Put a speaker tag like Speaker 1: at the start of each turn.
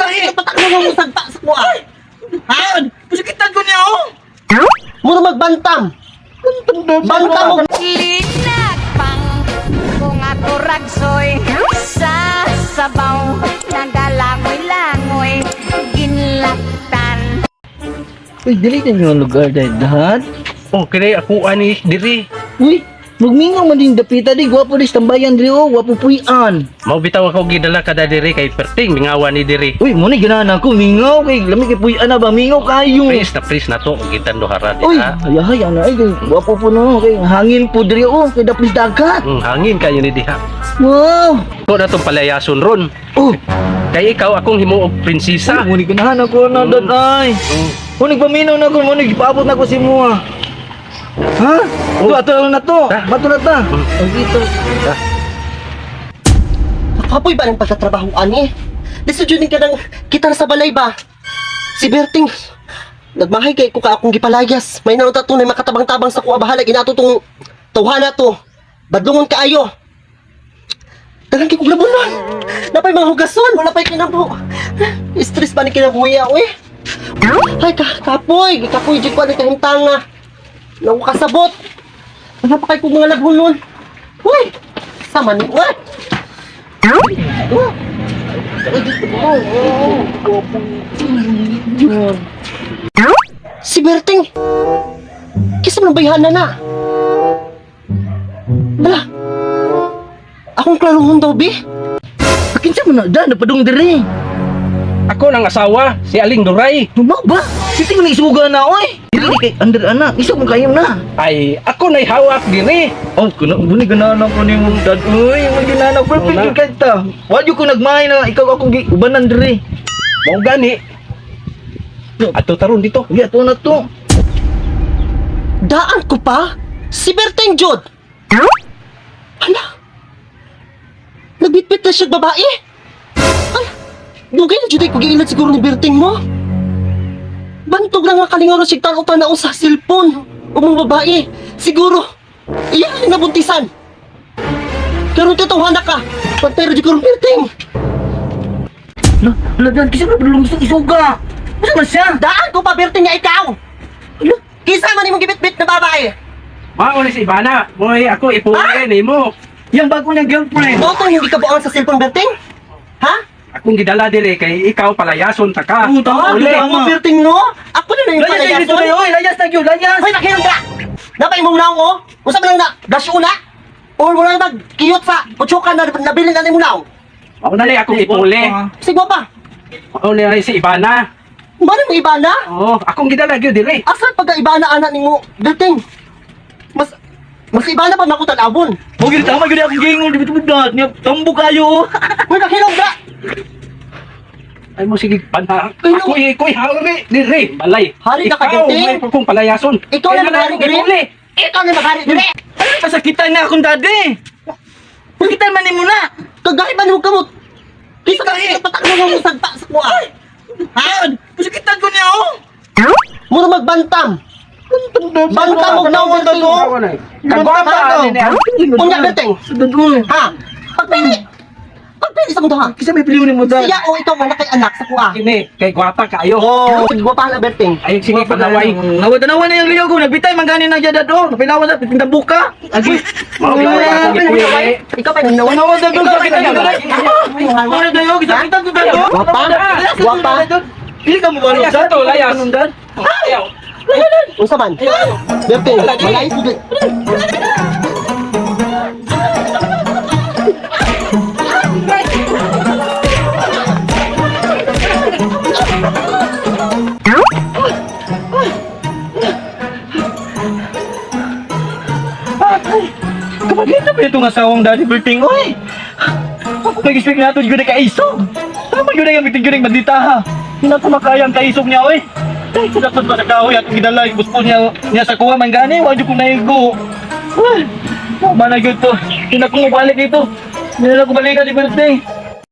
Speaker 1: tahi.
Speaker 2: Pataklo mo sagpa sa kuha. Ha?
Speaker 1: Pusikitan ko niya, oh.
Speaker 2: Mura magbantam. Bantam mo.
Speaker 3: Linagpang kung ako ragsoy sa sabaw nagalangoy-langoy ginlaktan.
Speaker 4: Uy, dili na yung lugar dahil dahan.
Speaker 1: Oh, kaya ako ani diri.
Speaker 4: Uy, magmingaw man din dapita di. Gwapo di tambayan diri o. Gwapo puyan.
Speaker 1: Mau bitaw ako gidala kada diri kay perting mingawan ni diri.
Speaker 4: Uy, muna ganahan ako. Mingaw kay. Lamig kay puyan na ba? Mingaw kayo.
Speaker 1: Please na to gitan do harad.
Speaker 4: Uy, ayahay, ano ay. Gwapo po no. Kay hangin po diri o. Kay dapis dagat.
Speaker 1: Hangin kayo ni diha.
Speaker 4: Wow.
Speaker 1: Ko na tong palayason ron.
Speaker 4: Oh,
Speaker 1: Kay ikaw akong himuog prinsesa.
Speaker 4: muna ganahan ako na dad ay. Muna paminaw na ako. Muna ipaabot na ko si Mua. Ha? Oh. Bato na to.
Speaker 1: Ah.
Speaker 4: Bato na ta. Ang dito.
Speaker 2: Kapoy ba ng pagkatrabaho ani? Disudyunin ka ng kita na sa balay ba? Si Berting, nagmahay kay ko ka akong gipalayas. May naunta to na makatabang-tabang sa kuha bahala. Ginato tong tawhana to. Badlungon kaayo. Dagang kay kong labunan. Napay mga hugason. Wala pa'y kinabo. Stress ba ni kinabuya, uy? Ay, kapoy. Kapoy, di ko ano kahintanga. Naku kasabot. Wala pa kayo kong mga labunon. Uy! Sama ni, uy! Si Berting! Kisa mo ng bayhana na! Bala! Akong klaruhon daw, Bi!
Speaker 4: Kinsa mo na dad. Napadong diri.
Speaker 1: Ako nang asawa si Aling Duray.
Speaker 4: Ano ba? Siti mo na isuga na oy. Dili kay under ana. Isa mo kayo na.
Speaker 1: Ay ako nay hawak diri.
Speaker 4: Oh, kuno buni ganahan ko ni mong dad. Uy, mo ginana perfect
Speaker 1: Wala.
Speaker 4: yung kanta. Wadyo ko nagmahay na ikaw ako ubanan diri.
Speaker 1: Mao gani. Ato taron dito.
Speaker 4: Uy, ato na to.
Speaker 2: Daan ko pa? Si Berting, Jod! Hala! Nagbitbit na siya babae? Ay! Dugay na Jod ay kugiilan siguro ni Berting mo? Bantog lang nga kalingaw na sigtan upa na sa cellphone o mga babae. Siguro, iyan ang nabuntisan. Pero tatuhan na ka. Pero di ko rin Berting.
Speaker 4: Na dad kisa na padulong gusto isuga. Ano man siya?
Speaker 2: Daan ko pa Berting nga ikaw! Kisa man imong gibit-bit na babae.
Speaker 1: Mao ni si Ivana. Moy ako ipuwi nimo.
Speaker 4: Yang bago niyang girlfriend.
Speaker 2: Totoo hindi ka buangan sa cellphone Berting? Ha?
Speaker 1: Akong gidala diri kay ikaw palayason ta ka.
Speaker 4: Tama,
Speaker 2: Uli
Speaker 4: tama.
Speaker 2: mo Berting no? Ako na yung
Speaker 4: Layas na dito na
Speaker 2: palayason.
Speaker 4: oy, layas na gyud, layas.
Speaker 2: Hoy, nakinom ka! Napay mong naong o? Usa man lang na, gasuna? Or wala nang kiyot sa kutsukan na nabili na ni mo naong?
Speaker 1: Mao na ni akong ipuli.
Speaker 2: Sigma pa,
Speaker 1: Mao ni si Ivana.
Speaker 2: mali mo iba na?
Speaker 1: Oh, akong gidala gyud diri.
Speaker 2: Asan pagka iba na anak ni mo, Berting? Mas iba na pa makutan abon.
Speaker 4: Mo gid tama gid akong gingol dito dad. Niya tambo kayo.
Speaker 2: Hoy, nakinom ka!
Speaker 1: Ay mo sige pana.
Speaker 2: Pero-
Speaker 1: Ako hari diri balay.
Speaker 2: Hari ka ka,
Speaker 1: Ikaw,
Speaker 2: Ginting?
Speaker 1: may kung palayason.
Speaker 2: Ikaw na
Speaker 1: Kaya
Speaker 2: maghari
Speaker 1: akong
Speaker 2: diri?
Speaker 1: ipuli.
Speaker 2: Ikaw na maghari diri!
Speaker 4: Pasakitan na akong dadi. Pasakitan man nimo na.
Speaker 2: Kagahi ba ni mo kamot? Kisa ka pataklo mo sagpa sa kuha. Ha?
Speaker 4: Pasakitan ko niya oh.
Speaker 2: Mura magbantam. Bantam mo na Berting.
Speaker 1: Kagwapa ni niya.
Speaker 2: Unya Berting.
Speaker 4: Dadul.
Speaker 2: Ha? Pagpili! Pagpili sa mga
Speaker 4: Kisa may piliw nimo dad.
Speaker 2: siya o ikaw man na kay anak sa kuha.
Speaker 1: Kini kay gwapa kayo.
Speaker 2: Oh, gwapahan na Berting.
Speaker 1: Ay sige panaway.
Speaker 4: Nawad-nawan na yung liyaw ko. Nagbitay man gani na dad oh. Napilawan na pinda buka.
Speaker 1: Agi. Mao gyud ako ipuli.
Speaker 2: Ikaw pa yung nawan.
Speaker 4: Nawad na dad.
Speaker 2: Ikaw pa yung
Speaker 4: Ano
Speaker 2: nawan.
Speaker 4: dayo? Kisakitan ko dad.
Speaker 2: Gwapa? Gwapa?
Speaker 4: Pili ka mo ba
Speaker 1: Layas
Speaker 4: dad?
Speaker 1: to, layas.
Speaker 4: Anong dad?
Speaker 1: Ayaw.
Speaker 2: Unsa man? Berting, malay ko.
Speaker 4: Kapagita ba itong asawang daddy Berting? Oy! Ako mag-expect na ito yun na kaisog. Tama yun na yung biting-giring bandita ha. Hindi na ito makaya ang kaisog niya oy. Ay, sinapot ba sa kahoy at gidala yung buspo niya sa kuha man gani. Wadyo kong naigo. Ay, ba na yun to. Hindi na ko mabalik ito. Hindi na ko balikan ni Berting.